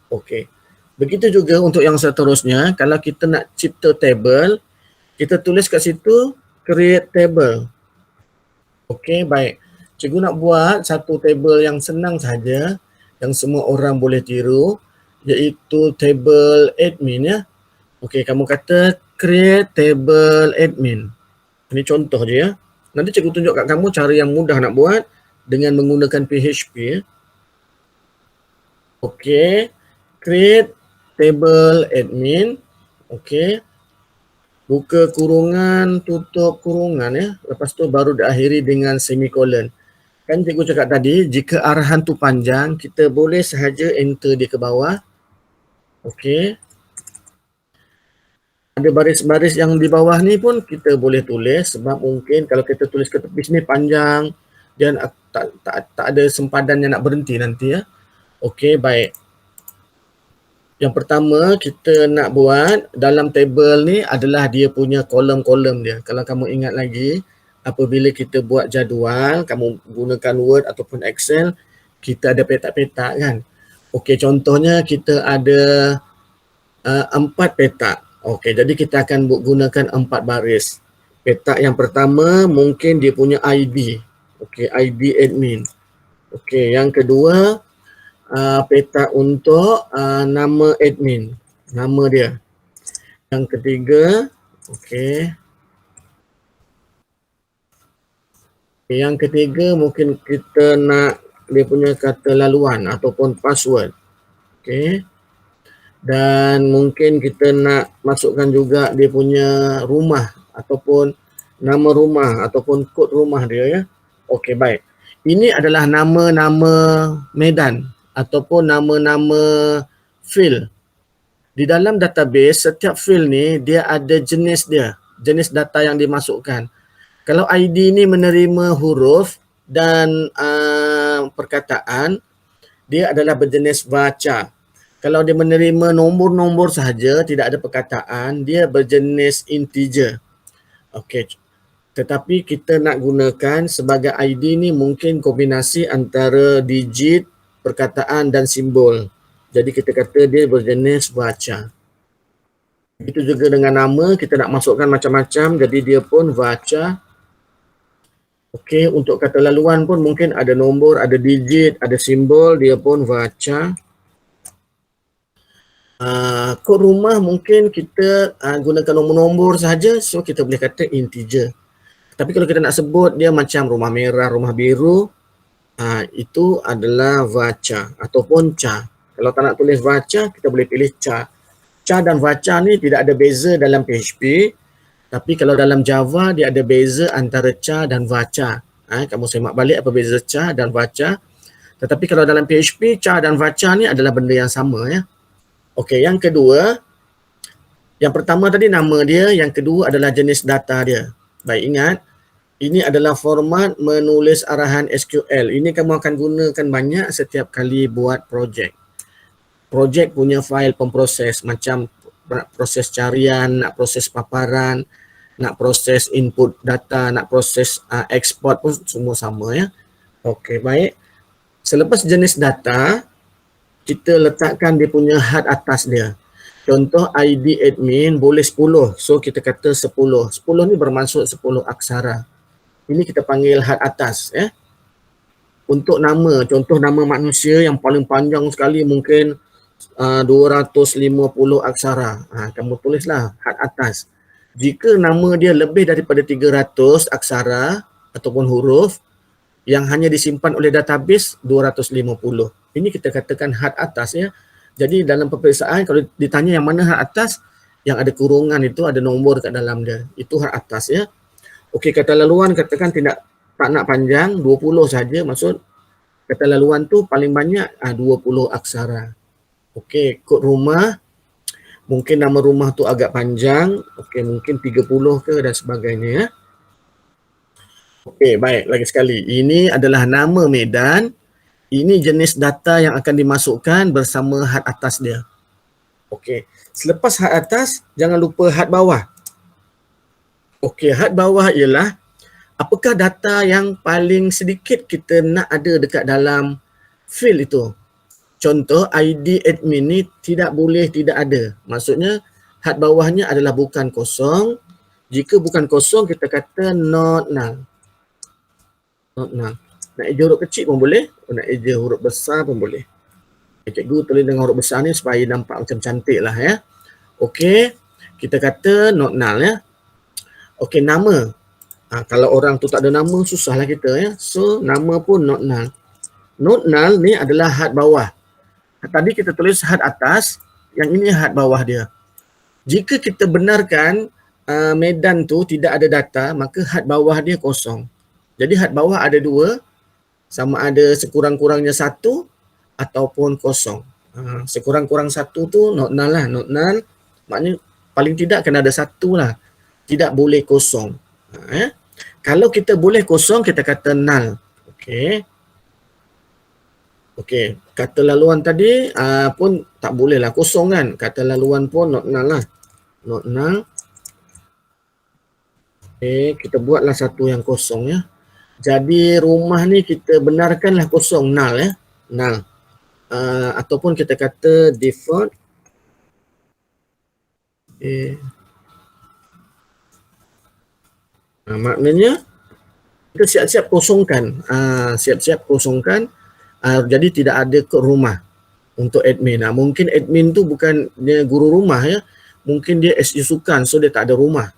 Okey. Begitu juga untuk yang seterusnya, kalau kita nak cipta table, kita tulis kat situ create table. Okey, baik. Cikgu nak buat satu table yang senang saja, yang semua orang boleh tiru, iaitu table admin ya. Okey, kamu kata create table admin. Ini contoh je ya. Nanti cikgu tunjuk kat kamu cara yang mudah nak buat dengan menggunakan PHP ya. Okey, create table admin. Okey. Buka kurungan, tutup kurungan ya. Lepas tu baru diakhiri dengan semicolon. Kan cikgu cakap tadi, jika arahan tu panjang, kita boleh sahaja enter dia ke bawah. Okey. Ada baris-baris yang di bawah ni pun kita boleh tulis sebab mungkin kalau kita tulis ke tepi sini panjang dan tak ada sempadan yang nak berhenti nanti ya. Okey, baik. Yang pertama kita nak buat dalam table ni adalah dia punya kolom-kolom dia. Kalau kamu ingat lagi, apabila kita buat jadual, kamu gunakan Word ataupun Excel, kita ada petak-petak kan. Okey, contohnya kita ada 4 petak. Okey, jadi kita akan gunakan 4 baris. Petak yang pertama mungkin dia punya ID. Okey, ID admin. Okey, yang kedua petak untuk nama admin, nama dia. Yang ketiga, okey. Yang ketiga mungkin kita nak dia punya kata laluan ataupun password. Okey. Dan mungkin kita nak masukkan juga dia punya rumah ataupun nama rumah ataupun kod rumah dia ya. Okey, baik. Ini adalah nama-nama medan ataupun nama-nama field. Di dalam database, setiap field ni dia ada jenis dia, jenis data yang dimasukkan. Kalau ID ni menerima huruf dan perkataan, dia adalah berjenis varchar. Kalau dia menerima nombor-nombor sahaja, tidak ada perkataan, dia berjenis integer. Okey. Tetapi kita nak gunakan sebagai ID ni mungkin kombinasi antara digit, perkataan dan simbol. Jadi kita kata dia berjenis varchar. Begitu juga dengan nama, kita nak masukkan macam-macam, jadi dia pun varchar. Okey, untuk kata laluan pun mungkin ada nombor, ada digit, ada simbol, dia pun varchar. Kod rumah mungkin kita gunakan nombor-nombor sahaja, so kita boleh kata integer. Tapi kalau kita nak sebut dia macam rumah merah, rumah biru, itu adalah varchar ataupun char. Kalau tak nak tulis varchar, kita boleh pilih char. Char dan varchar ni tidak ada beza dalam PHP, tapi kalau dalam Java dia ada beza antara char dan varchar. Kamu semak balik apa beza char dan varchar. Tetapi kalau dalam PHP, char dan varchar ni adalah benda yang sama ya. Okey, yang kedua, yang pertama tadi nama dia, yang kedua adalah jenis data dia. Baik, ingat, ini adalah format menulis arahan SQL. Ini kamu akan gunakan banyak setiap kali buat projek. Projek punya fail pemproses, macam nak proses carian, nak proses paparan, nak proses input data, nak proses export pun semua sama ya. Okey, baik. Selepas jenis data, kita letakkan dia punya had atas dia. Contoh ID admin boleh 10. So kita kata 10. 10 ni bermaksud 10 aksara. Ini kita panggil had atas ya. Untuk nama, contoh nama manusia yang paling panjang sekali mungkin 250 aksara. Kamu tulislah had atas. Jika nama dia lebih daripada 300 aksara ataupun huruf yang hanya disimpan oleh database 250. Ini kita katakan had atas ya. Jadi dalam peperiksaan kalau ditanya yang mana had atas, yang ada kurungan itu ada nombor kat dalam dia. Itu had atas ya. Okey, kata laluan katakan tak nak panjang, 20 saja maksud kata laluan tu paling banyak 20 aksara. Okey, kod rumah mungkin nama rumah tu agak panjang, okey mungkin 30 ke dan sebagainya ya. Okey, baik, lagi sekali. Ini adalah nama medan. Ini jenis data yang akan dimasukkan bersama had atas dia. Okey, selepas had atas, jangan lupa had bawah. Okey, had bawah ialah apakah data yang paling sedikit kita nak ada dekat dalam field itu. contoh ID admin ni tidak boleh tidak ada. Maksudnya had bawahnya adalah bukan kosong. Jika bukan kosong, kita kata not null. Not null. Nak eja huruf kecil pun boleh, nak eja huruf besar pun boleh. Cikgu tulis dengan huruf besar ni supaya nampak macam cantik lah ya. Okey, kita kata not null ya. Okey, nama. Kalau orang tu tak ada nama, susahlah kita ya. So, nama pun not null. Not null ni adalah had bawah. Tadi kita tulis had atas, yang ini had bawah dia. Jika kita benarkan medan tu tidak ada data, maka had bawah dia kosong. Jadi had bawah ada dua, sama ada sekurang-kurangnya satu ataupun kosong. Sekurang-kurang satu tu not null lah. Not null maknanya paling tidak kena ada satu lah. Tidak boleh kosong. Kalau kita boleh kosong, kita kata null. Okey. Okey, kata laluan tadi pun tak boleh lah kosong kan. Kata laluan pun not null lah. Not null. Okey, kita buatlah satu yang kosong ya. Jadi rumah ni kita benarkanlah kosong, null ya. Null. Ataupun kita kata default. Maknanya kita siap-siap kosongkan. Siap-siap kosongkan. Jadi tidak ada ke rumah untuk admin. Mungkin admin tu bukan dia guru rumah ya. Mungkin dia SU sukan, so dia tak ada rumah.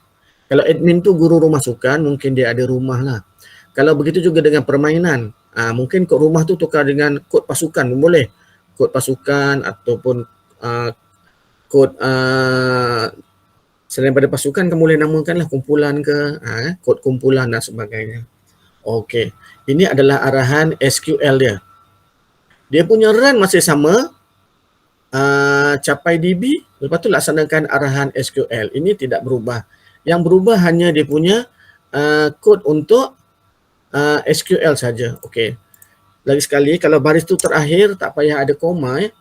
Kalau admin tu guru rumah sukan, mungkin dia ada rumah lah. Kalau begitu juga dengan permainan. Mungkin kod rumah tu tukar dengan kod pasukan pun boleh. Kod pasukan ataupun kod selain daripada pasukan, kamu boleh namakanlah kumpulan ke, kod kumpulan dan sebagainya. Okey, ini adalah arahan SQL dia. Dia punya run masih sama, capai DB, lepas tu laksanakan arahan SQL. Ini tidak berubah. Yang berubah hanya dia punya kod untuk SQL saja. Okey. Lagi sekali, kalau baris tu terakhir tak payah ada koma ya.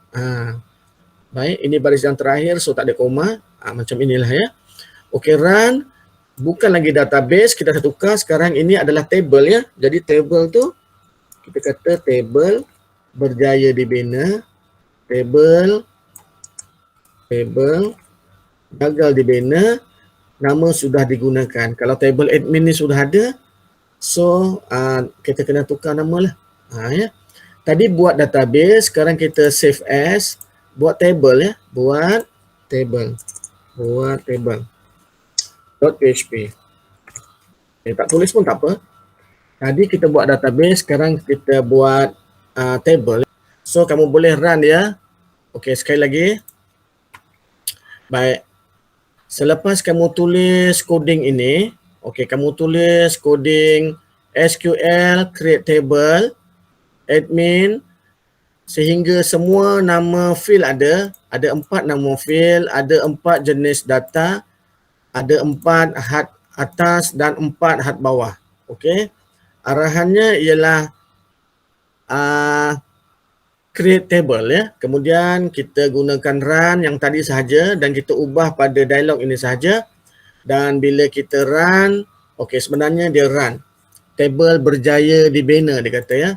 Baik, ini baris yang terakhir so tak ada koma. Macam inilah ya. Okey, run. Bukan lagi database, kita dah tukar. Sekarang ini adalah table ya. Jadi table tu kita kata table berjaya dibina. Table gagal dibina. Nama sudah digunakan. Kalau table admin ni sudah ada, so kita kena tukar nama lah. Ya. Tadi buat database, sekarang kita save as, buat table ya. Buat table. .php. Tak tulis pun tak apa. Tadi kita buat database, sekarang kita buat table. So kamu boleh run ya. Okey, sekali lagi. Baik. Selepas kamu tulis coding ini, okey, kamu tulis coding SQL create table admin sehingga semua nama field ada 4 nama field, ada 4 jenis data, ada 4 had atas dan 4 had bawah. Okey. Arahannya ialah create table ya. Kemudian kita gunakan run yang tadi sahaja dan kita ubah pada dialog ini sahaja. Dan bila kita run, okey, sebenarnya dia run. Table berjaya dibina dia kata ya.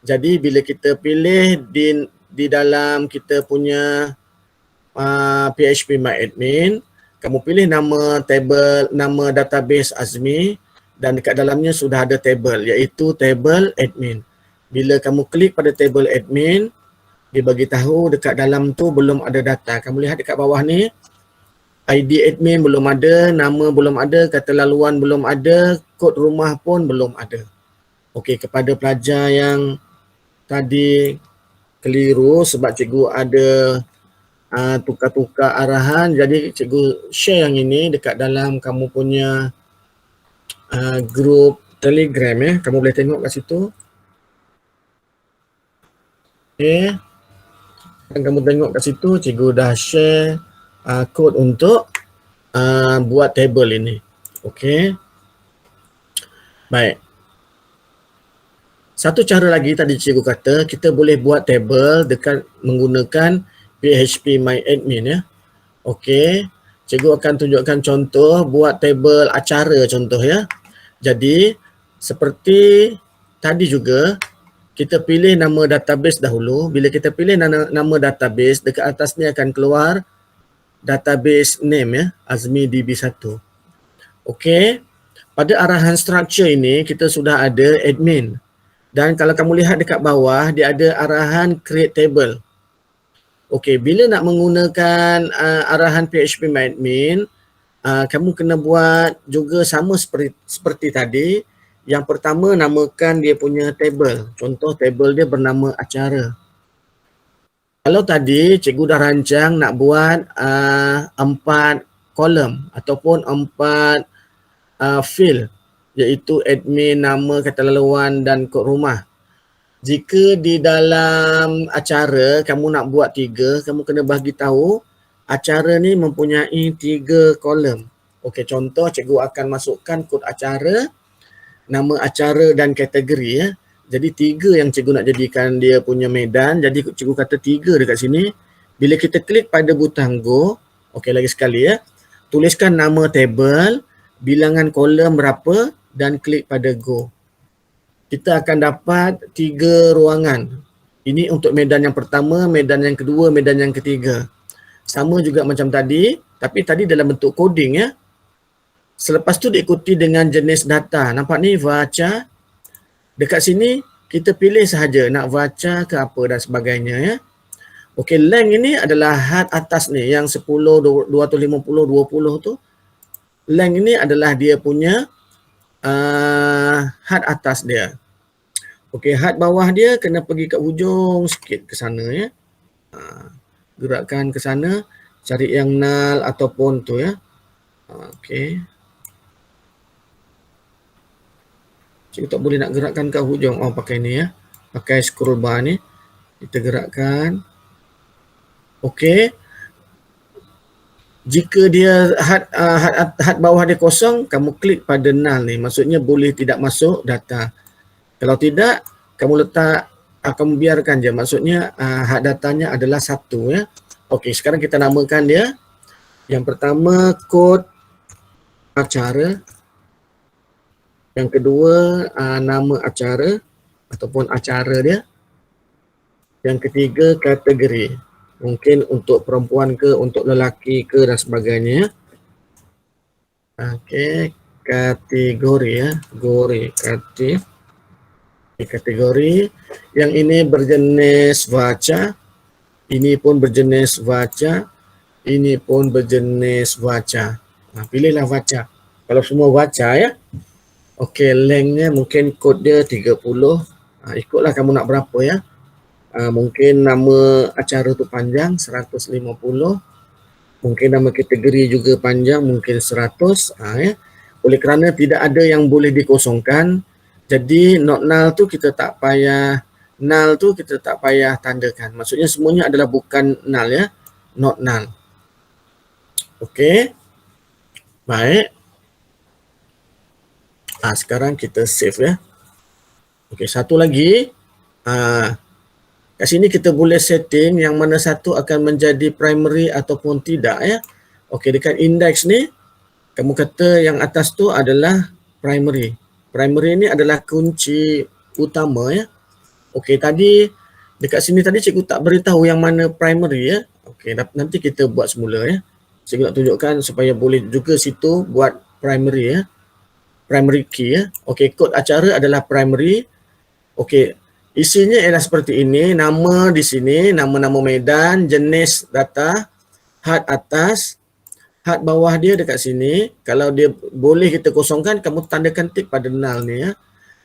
Jadi bila kita pilih di dalam kita punya PHP My Admin, kamu pilih nama table, nama database Azmi dan dekat dalamnya sudah ada table iaitu table admin. Bila kamu klik pada table admin, dia bagi tahu dekat dalam tu belum ada data. Kamu lihat dekat bawah ni, ID admin belum ada, nama belum ada, kata laluan belum ada, kod rumah pun belum ada. Okey, kepada pelajar yang tadi keliru sebab cikgu ada tukar-tukar arahan, jadi cikgu share yang ini dekat dalam kamu punya grup Telegram ya. Kamu boleh tengok kat situ. Okey. Dan kamu tengok kat situ, cikgu dah share kod untuk buat table ini. Okey. Baik. Satu cara lagi tadi cikgu kata, kita boleh buat table dekat menggunakan PHP My Admin ya. Okey. Cikgu akan tunjukkan contoh buat table acara contoh ya. Jadi seperti tadi juga kita pilih nama database dahulu. Bila kita pilih nama database, dekat atas ni akan keluar database name ya, Azmi DB1. Okey. Pada arahan structure ini kita sudah ada admin. Dan kalau kamu lihat dekat bawah, dia ada arahan create table. Okey, bila nak menggunakan arahan PHP admin, kamu kena buat juga sama seperti tadi. Yang pertama, namakan dia punya table. Contoh table dia bernama acara. Kalau tadi cikgu dah rancang nak buat 4 kolom ataupun 4 field, iaitu admin, nama, kata laluan dan kod rumah. Jika di dalam acara kamu nak buat 3, kamu kena bagi tahu acara ni mempunyai 3 kolom. Okey, contoh cikgu akan masukkan kod acara, nama acara dan kategori ya. Jadi 3 yang cikgu nak jadikan dia punya medan. Jadi cikgu kata 3 dekat sini. Bila kita klik pada butang go, okey lagi sekali ya. Tuliskan nama table, bilangan kolom berapa dan klik pada go. Kita akan dapat 3 ruangan. Ini untuk medan yang pertama, medan yang kedua, medan yang ketiga. Sama juga macam tadi, tapi tadi dalam bentuk coding ya. Selepas tu diikuti dengan jenis data. Nampak ni baca. Dekat sini kita pilih sahaja nak baca ke apa dan sebagainya ya. Okey, length ini adalah had atas ni yang 10, 250, 20 tu. Length ini adalah dia punya had atas dia. Okey, had bawah dia kena pergi kat hujung sikit ke sana ya. Gerakkan ke sana, cari yang null ataupun tu ya. Okey. Cikgu tak boleh nak gerakkan ke hujung. Oh, pakai ni ya. Pakai scroll bar ni. Kita gerakkan. Okey. Jika dia had bawah dia kosong, kamu klik pada null ni. Maksudnya boleh tidak masuk data. Kalau tidak, kamu letak, kamu biarkan je. Maksudnya had datanya adalah 1 ya. Okey, sekarang kita namakan dia. Yang pertama, kod acara. Yang kedua, nama acara ataupun acara dia. Yang ketiga, kategori. Mungkin untuk perempuan ke, untuk lelaki ke dan sebagainya. Okey, kategori ya. Kategori. Yang ini berjenis baca. Ini pun berjenis baca. Ini pun berjenis baca. Pilihlah baca. Kalau semua baca ya. Okey, lengthnya mungkin kod dia 30. Ikutlah kamu nak berapa ya. Mungkin nama acara tu panjang 150. Mungkin nama kategori juga panjang mungkin 100 ya. Oleh kerana tidak ada yang boleh dikosongkan. Jadi not null tu kita tak payah tandakan. Maksudnya semuanya adalah bukan null ya. Not null. Okey. Baik. Sekarang kita save ya. Okey, satu lagi. Kat sini kita boleh setting yang mana satu akan menjadi primary ataupun tidak ya. Okey, dekat index ni kamu kata yang atas tu adalah primary. Primary ni adalah kunci utama ya. Okey, tadi dekat sini tadi cikgu tak beritahu yang mana primary ya. Okey, nanti kita buat semula ya. Cikgu nak tunjukkan supaya boleh juga situ buat primary ya. Primary key ya. Okey, kod acara adalah primary. Okey, isinya ialah seperti ini. Nama di sini, nama-nama medan, jenis data, had atas, had bawah dia dekat sini. Kalau dia boleh kita kosongkan, kamu tandakan tik pada null ni ya.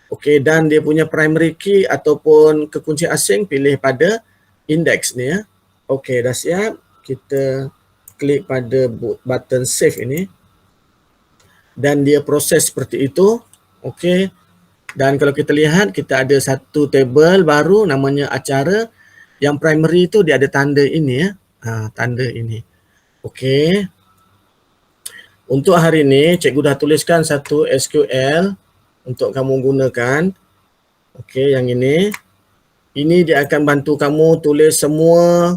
Okey, dan dia punya primary key ataupun kekunci asing pilih pada index ni ya. Okey, dah siap. Kita klik pada button save ini. Dan dia proses seperti itu. Okey. Dan kalau kita lihat, kita ada satu table baru namanya acara. Yang primary itu dia ada tanda ini ya. Tanda ini. Okey. Untuk hari ini, cikgu dah tuliskan satu SQL untuk kamu gunakan. Okey, yang ini. Ini dia akan bantu kamu tulis semua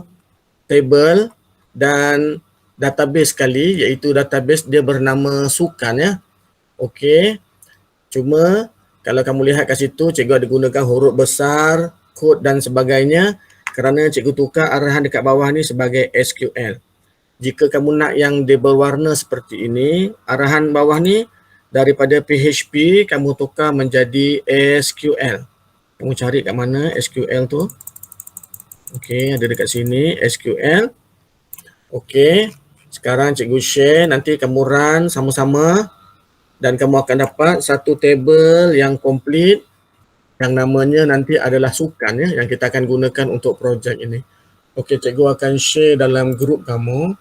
table dan database sekali, iaitu database dia bernama Sukan ya. Okey. Cuma Kalau kamu lihat kat situ, cikgu ada gunakan huruf besar, kod dan sebagainya kerana cikgu tukar arahan dekat bawah ni sebagai SQL. Jika kamu nak yang dia berwarna seperti ini, arahan bawah ni daripada PHP kamu tukar menjadi SQL. Kamu cari kat mana SQL tu? Okey, ada dekat sini SQL. Okey, sekarang cikgu share, nanti kamu run sama-sama dan kamu akan dapat satu table yang komplit yang namanya nanti adalah sukan ya, yang kita akan gunakan untuk projek ini. Okey, cikgu akan share dalam grup kamu.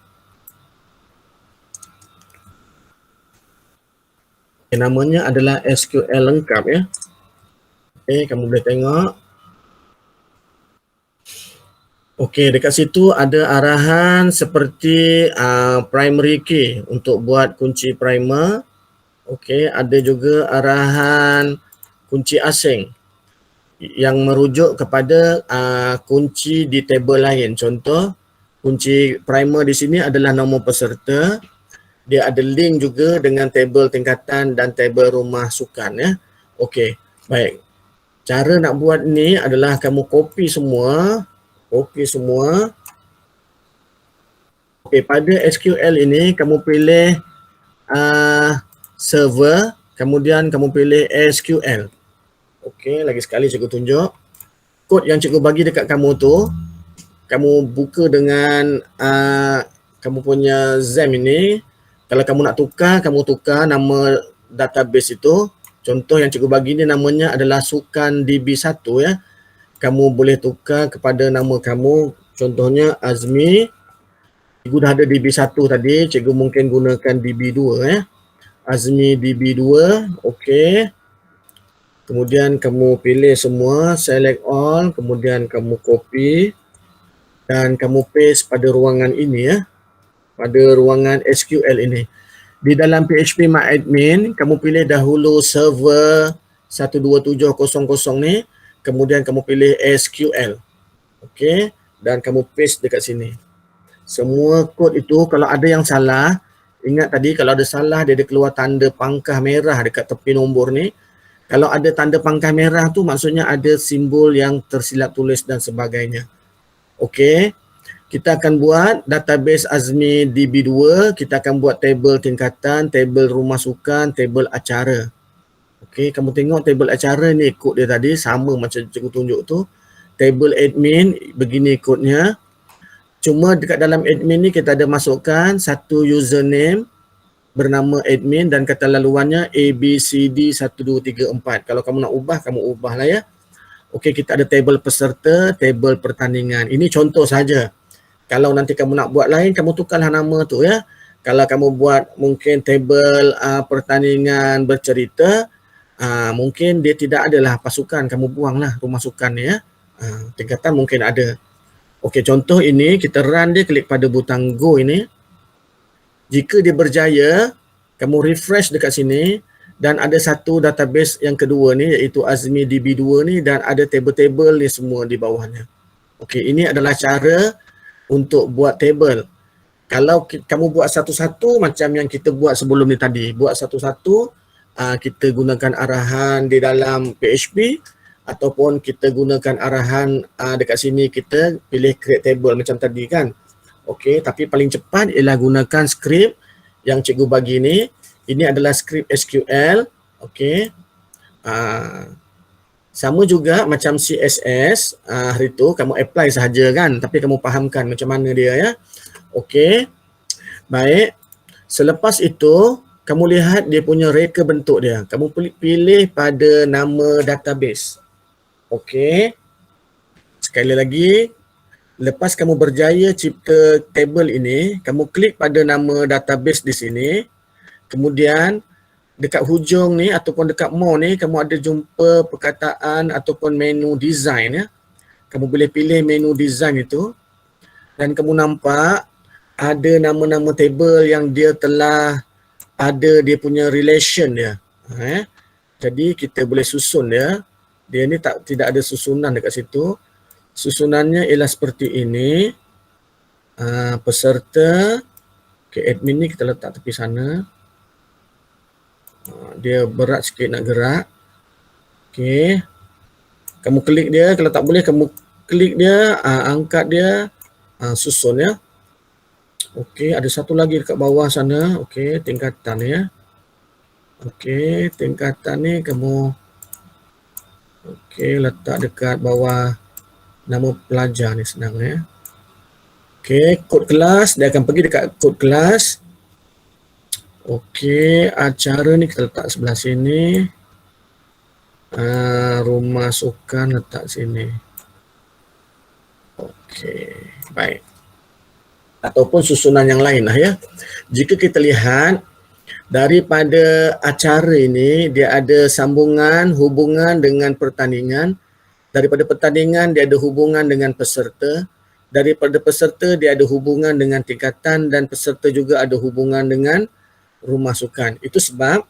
Okay, namanya adalah SQL lengkap ya. Okey, kamu boleh tengok. Okey, dekat situ ada arahan seperti primary key untuk buat kunci primer. Okey, ada juga arahan kunci asing yang merujuk kepada kunci di table lain. Contoh, kunci primer di sini adalah nombor peserta. Dia ada link juga dengan table tingkatan dan table rumah sukan ya. Okey, baik. Cara nak buat ni adalah kamu copy semua. Okey, pada SQL ini kamu pilih server, kemudian kamu pilih SQL. Okey, lagi sekali cikgu tunjuk. Kod yang cikgu bagi dekat kamu tu, kamu buka dengan kamu punya XAMPP ini. Kalau kamu nak tukar, kamu tukar nama database itu. Contoh yang cikgu bagi ni namanya adalah Sukan DB1 ya. Kamu boleh tukar kepada nama kamu. Contohnya Azmi. Cikgu dah ada DB1 tadi, cikgu mungkin gunakan DB2 ya. Azmi DB2, okey. Kemudian kamu pilih semua, select all, kemudian kamu copy dan kamu paste pada ruangan ini ya. Pada ruangan SQL ini. Di dalam PHP MyAdmin, kamu pilih dahulu server 12700 ni, kemudian kamu pilih SQL. Okey, dan kamu paste dekat sini. Semua kod itu kalau ada yang salah, ingat tadi kalau ada salah dia ada keluar tanda pangkah merah dekat tepi nombor ni. Kalau ada tanda pangkah merah tu maksudnya ada simbol yang tersilap tulis dan sebagainya. Okey. Kita akan buat database Azmi DB2, kita akan buat table tingkatan, table rumah sukan, table acara. Okey, kamu tengok table acara ni kod dia tadi sama macam cikgu tunjuk tu. Table admin begini kodnya. Cuma dekat dalam admin ni kita ada masukkan satu username bernama admin dan kata laluannya ABCD1234. Kalau kamu nak ubah, kamu ubahlah ya. Okey, kita ada table peserta, table pertandingan. Ini contoh saja. Kalau nanti kamu nak buat lain, kamu tukarlah nama tu ya. Kalau kamu buat mungkin table pertandingan bercerita, mungkin dia tidak adalah pasukan, kamu buanglah rumah sukan ni ya. Tingkatan mungkin ada. Okey, contoh ini kita run dia, klik pada butang go ini. Jika dia berjaya, kamu refresh dekat sini dan ada satu database yang kedua ni iaitu Azmi DB2 ni dan ada table-table ni semua di bawahnya. Okey, ini adalah cara untuk buat table. Kalau kamu buat satu-satu macam yang kita buat sebelum ni tadi, buat satu-satu, kita gunakan arahan di dalam PHP ataupun kita gunakan arahan dekat sini kita pilih create table macam tadi kan. Okey, tapi paling cepat ialah gunakan skrip yang cikgu bagi ni. Ini adalah skrip SQL. Okey. Sama juga macam CSS, hari tu kamu apply sahaja kan, tapi kamu fahamkan macam mana dia ya. Okey. Baik. Selepas itu, kamu lihat dia punya reka bentuk dia. Kamu pilih pada nama database. Okey. Sekali lagi, lepas kamu berjaya cipta table ini, kamu klik pada nama database di sini. Kemudian dekat hujung ni ataupun dekat more ni kamu ada jumpa perkataan ataupun menu design ya. Kamu boleh pilih menu design itu dan kamu nampak ada nama-nama table yang dia telah ada dia punya relation dia. Jadi kita boleh susun dia. Dia ni tidak ada susunan dekat situ. Susunannya ialah seperti ini. Peserta. Okay, admin ni kita letak tepi sana. Dia berat sikit nak gerak. Okey. Kamu klik dia, kalau tak boleh kamu klik dia, angkat dia, susun ya. Okey, ada satu lagi dekat bawah sana. Okey, tingkatan ya. Okey, tingkatan ni kamu letak dekat bawah nama pelajar ni, senang ya. Okey, kod kelas, dia akan pergi dekat kod kelas. Okey, acara ni kita letak sebelah sini. Rumah sukan letak sini. Okey, baik. Ataupun susunan yang lain lah ya. Jika kita lihat daripada acara ini, dia ada sambungan, hubungan dengan pertandingan. Daripada pertandingan, dia ada hubungan dengan peserta. Daripada peserta, dia ada hubungan dengan tingkatan dan peserta juga ada hubungan dengan rumah sukan. Itu sebab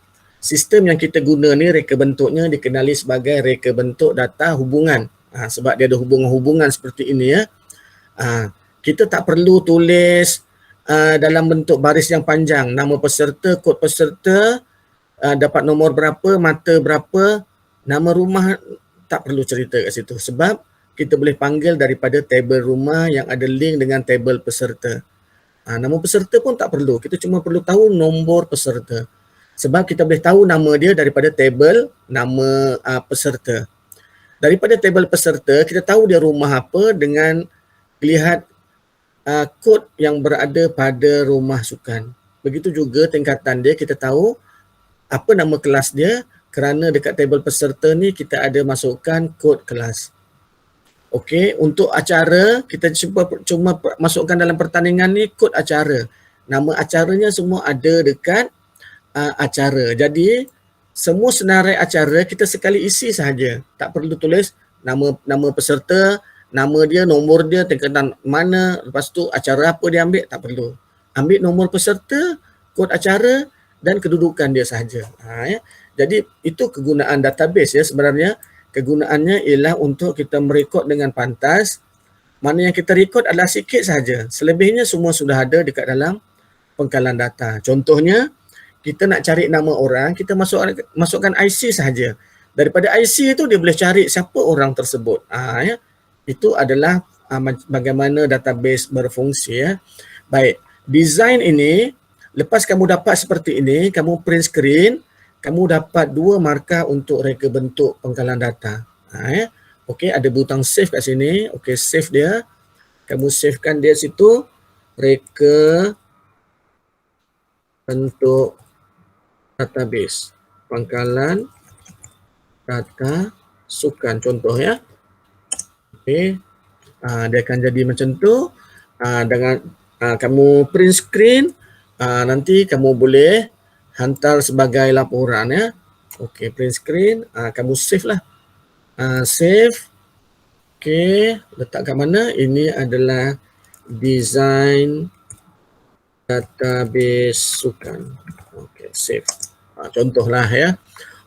sistem yang kita guna ni, reka bentuknya dikenali sebagai reka bentuk data hubungan. Sebab dia ada hubungan-hubungan seperti ini ya. Kita tak perlu tulis dalam bentuk baris yang panjang, nama peserta, kod peserta, dapat nombor berapa, mata berapa, nama rumah, tak perlu cerita kat situ. Sebab kita boleh panggil daripada tabel rumah yang ada link dengan tabel peserta. Nama peserta pun tak perlu, kita cuma perlu tahu nombor peserta. Sebab kita boleh tahu nama dia daripada tabel nama peserta. Daripada tabel peserta, kita tahu dia rumah apa dengan lihat kod yang berada pada rumah sukan. Begitu juga tingkatan dia, kita tahu apa nama kelas dia kerana dekat tabel peserta ni kita ada masukkan kod kelas. Okey, untuk acara kita cuma masukkan dalam pertandingan ni kod acara. Nama acaranya semua ada dekat acara. Jadi semua senarai acara kita sekali isi sahaja. Tak perlu tulis nama peserta, nama dia, nombor dia, tingkatan mana, lepas tu acara apa dia ambil, tak perlu. Ambil nombor peserta, kod acara dan kedudukan dia sahaja. Ya. Jadi itu kegunaan database ya sebenarnya. Kegunaannya ialah untuk kita merekod dengan pantas. Mana yang kita rekod adalah sikit sahaja. Selebihnya semua sudah ada dekat dalam pengkalan data. Contohnya, kita nak cari nama orang, kita masukkan IC sahaja. Daripada IC itu dia boleh cari siapa orang tersebut. Ya. Itu adalah bagaimana database berfungsi ya. Baik, design ini lepas kamu dapat seperti ini, kamu print screen, kamu dapat dua markah untuk reka bentuk pengkalan data. Ya. Okey, ada butang save kat sini. Okey, save dia. Kamu savekan dia situ, reka bentuk database pangkalan data sukan contoh ya. Okey, dia akan jadi macam tu. Dengan kamu print screen, nanti kamu boleh hantar sebagai laporan ya. Okey, print screen, kamu save lah. Save. Okey, letak kat mana? Ini adalah design database sukan. Okey, save. Contohlah ya.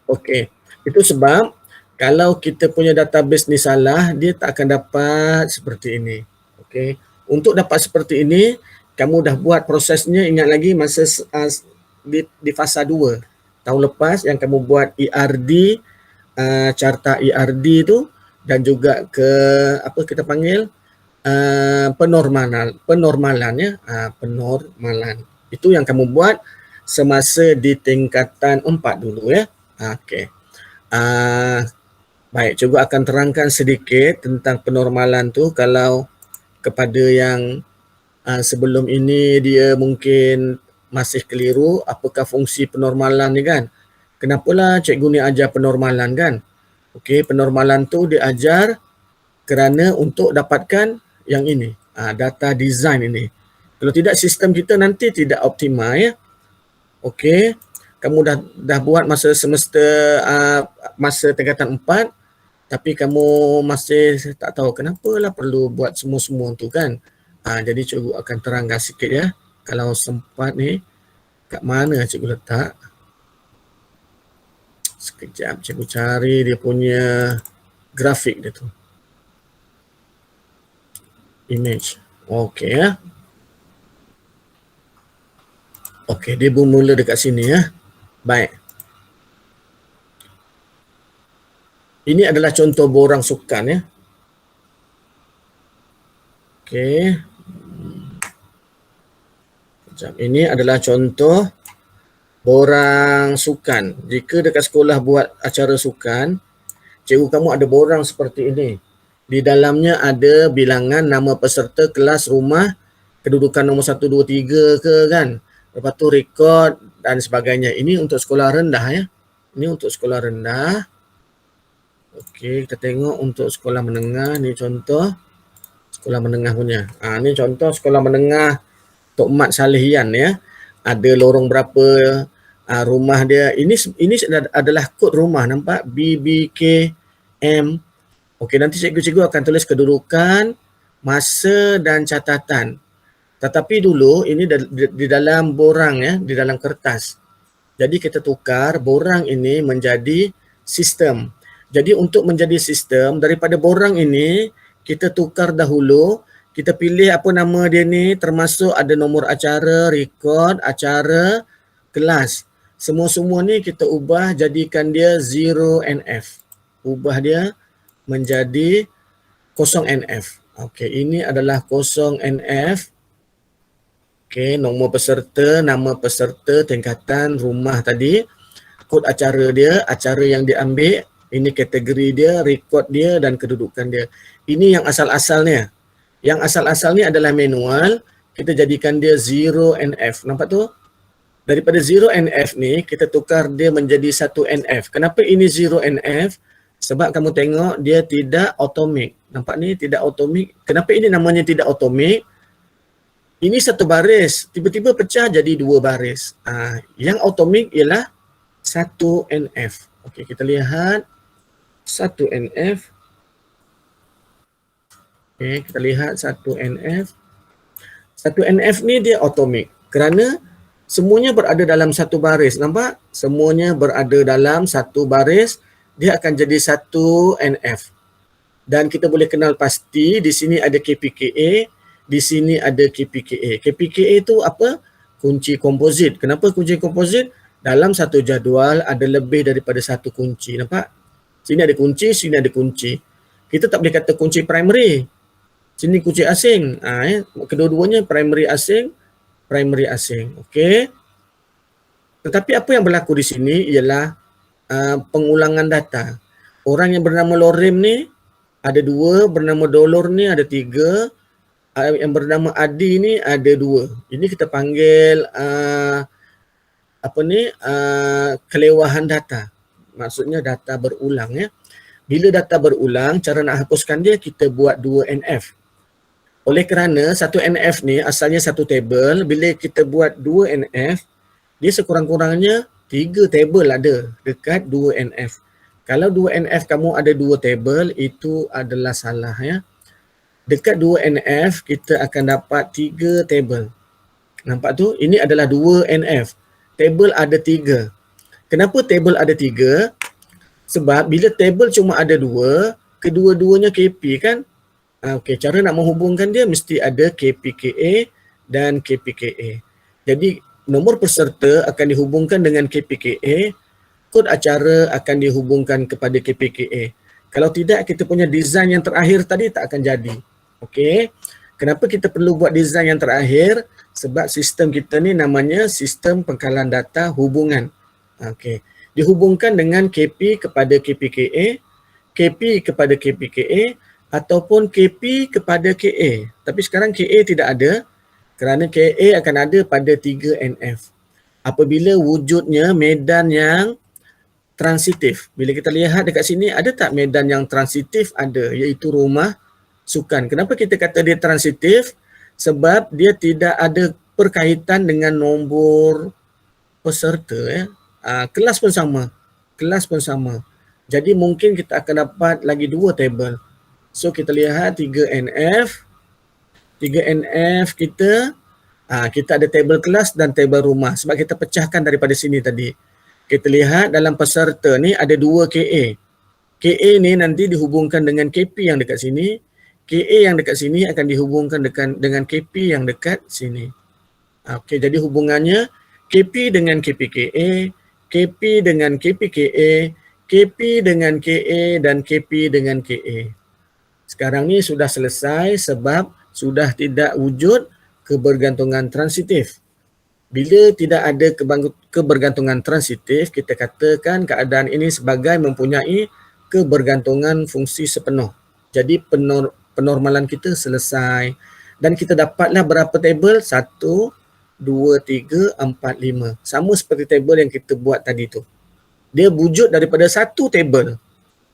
Okey, itu sebab kalau kita punya database ni salah, dia tak akan dapat seperti ini. Okey, untuk dapat seperti ini, kamu dah buat prosesnya, ingat lagi masa di fasa 2 tahun lepas yang kamu buat ERD, carta ERD tu, dan juga ke apa kita panggil penormalan ya, penormalan. Itu yang kamu buat semasa di tingkatan 4 dulu ya. Okey. Baik, coba akan terangkan sedikit tentang penormalan tu kalau kepada yang sebelum ini dia mungkin masih keliru apakah fungsi penormalan ni kan. Kenapalah cikgu ni ajar penormalan kan? Okey, penormalan tu dia ajar kerana untuk dapatkan yang ini, data design ini. Kalau tidak sistem kita nanti tidak optimal ya. Okey, kamu dah buat masa semester masa tingkatan 4 tapi kamu masih tak tahu kenapalah perlu buat semua-semua tu kan. Jadi cikgu akan terangkan sikit ya. Kalau sempat ni, kat mana cikgu letak? Sekejap cikgu cari dia punya grafik dia tu. Image. Okey ya. Okey, dia bermula dekat sini ya. Baik. Ini adalah contoh borang sukan ya. Okey. Ini adalah contoh borang sukan. Jika dekat sekolah buat acara sukan, cikgu kamu ada borang seperti ini. Di dalamnya ada bilangan nama peserta, kelas, rumah, kedudukan nombor 1, 2, 3 ke kan. Lepas tu rekod dan sebagainya. Ini untuk sekolah rendah ya. Ini untuk sekolah rendah. Okey, kita tengok untuk sekolah menengah. Ni contoh sekolah menengah punya. Ni contoh sekolah menengah Tok Mat Salihian ya. Ada lorong berapa, rumah dia. Ini adalah kod rumah, nampak? BBKM. Okey, nanti cikgu-cikgu akan tulis kedudukan, masa dan catatan. Tetapi dulu ini di dalam borang ya, di dalam kertas. Jadi kita tukar borang ini menjadi sistem. Jadi untuk menjadi sistem, daripada borang ini kita tukar dahulu, kita pilih apa nama dia ni, termasuk ada nombor acara, rekod, acara, kelas. Semua-semua ni kita ubah jadikan dia 0NF. Ubah dia menjadi 0NF. Okey, ini adalah 0NF. Okey, nombor peserta, nama peserta, tingkatan, rumah tadi, kod acara dia, acara yang diambil, ini kategori dia, rekod dia dan kedudukan dia. Ini yang asal-asalnya. Yang asal-asalnya adalah manual, kita jadikan dia 0NF. Nampak tu? Daripada 0NF ni, kita tukar dia menjadi 1NF. Kenapa ini 0NF? Sebab kamu tengok dia tidak automik. Nampak ni tidak automik. Kenapa ini namanya tidak automik? Ini satu baris, tiba-tiba pecah jadi dua baris. Yang automik ialah 1NF. Okey, kita lihat 1NF. Okey, kita lihat 1NF. 1NF ni dia automik kerana semuanya berada dalam satu baris. Nampak? Semuanya berada dalam satu baris. Dia akan jadi 1NF. Dan kita boleh kenal pasti di sini ada KPKA, di sini ada KPKA. KPKA itu apa? Kunci komposit. Kenapa kunci komposit? Dalam satu jadual ada lebih daripada satu kunci. Nampak? Sini ada kunci, sini ada kunci. Kita tak boleh kata kunci primary. Sini kunci asing. Kedua-duanya primary asing, primary asing. Okey. Tetapi apa yang berlaku di sini ialah pengulangan data. Orang yang bernama Lorim ni ada 2, bernama Dolor ni ada 3, yang bernama Adi ni ada 2. Ini kita panggil kelewahan data. Maksudnya data berulang ya. Bila data berulang, cara nak hapuskan dia kita buat 2NF. Oleh kerana 1NF ni asalnya satu table, bila kita buat 2NF, dia sekurang-kurangnya 3 table ada dekat 2NF. Kalau 2NF kamu ada 2 table, itu adalah salah ya. Dekat 2NF kita akan dapat 3 table. Nampak tu? Ini adalah 2NF. Table ada 3. Kenapa table ada 3? Sebab bila table cuma ada 2, kedua-duanya KP kan? Okey, cara nak menghubungkan dia mesti ada KPKA dan KPKA. Jadi nomor peserta akan dihubungkan dengan KPKA, kod acara akan dihubungkan kepada KPKA. Kalau tidak, kita punya design yang terakhir tadi tak akan jadi. Okey. Kenapa kita perlu buat design yang terakhir? Sebab sistem kita ni namanya sistem pengkalan data hubungan. Okey. Dihubungkan dengan KP kepada KPKA, KP kepada KPKA ataupun KP kepada KA. Tapi sekarang KA tidak ada kerana KA akan ada pada 3NF. Apabila wujudnya medan yang transitif. Bila kita lihat dekat sini, ada tak medan yang transitif? Ada, iaitu rumah sukan. Kenapa kita kata dia transitif? Sebab dia tidak ada perkaitan dengan nombor peserta. Kelas pun sama. Kelas pun sama. Jadi mungkin kita akan dapat lagi 2 table. So kita lihat 3NF. 3NF kita ada table kelas dan table rumah sebab kita pecahkan daripada sini tadi. Kita lihat dalam peserta ni ada 2 KA. KA ni nanti dihubungkan dengan KP yang dekat sini. KA yang dekat sini akan dihubungkan dengan KP yang dekat sini. Okey, jadi hubungannya KP dengan KPKA, KP dengan KPKA, KP dengan KA dan KP dengan KA. Sekarang ni sudah selesai sebab sudah tidak wujud kebergantungan transitif. Bila tidak ada kebergantungan transitif, kita katakan keadaan ini sebagai mempunyai kebergantungan fungsi sepenuh. Jadi penormalan kita selesai dan kita dapatlah berapa table? 1, 2, 3, 4, 5. Sama seperti table yang kita buat tadi tu. Dia wujud daripada satu table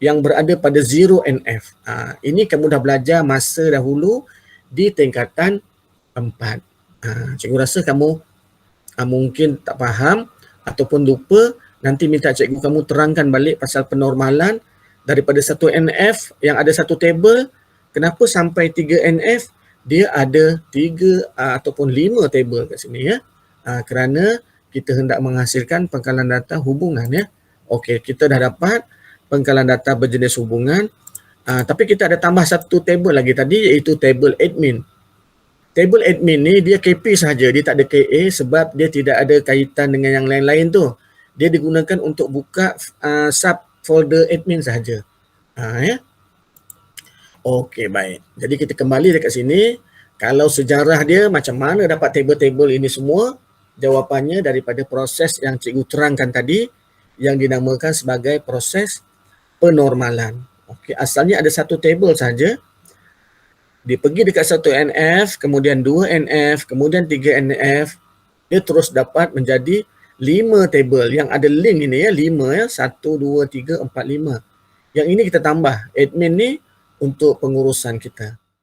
yang berada pada 0 NF. Ini kamu dah belajar masa dahulu di tingkatan 4. Cikgu rasa kamu mungkin tak faham ataupun lupa. Nanti minta cikgu kamu terangkan balik pasal penormalan daripada 1 NF yang ada satu table. Kenapa sampai 3 NF? Dia ada 3 ataupun 5 table kat sini ya. Kerana kita hendak menghasilkan pengkalan data hubungan ya. Okey, kita dah dapat pengkalan data berjenis hubungan. Tapi kita ada tambah satu table lagi tadi iaitu table admin. Table admin ni dia KP sahaja, dia tak ada KA sebab dia tidak ada kaitan dengan yang lain-lain tu. Dia digunakan untuk buka subfolder admin sahaja. Ya. Okey, baik. Jadi kita kembali dekat sini. Kalau sejarah dia macam mana dapat table-table ini semua? Jawapannya daripada proses yang cikgu terangkan tadi yang dinamakan sebagai proses penormalan. Okey, asalnya ada satu table saja. Dia pergi dekat 1 NF, kemudian 2 NF, kemudian 3 NF. Dia terus dapat menjadi 5 table yang ada link ini ya, 5 ya, 1, 2, 3, 4, 5. Yang ini kita tambah. Admin ni untuk pengurusan kita.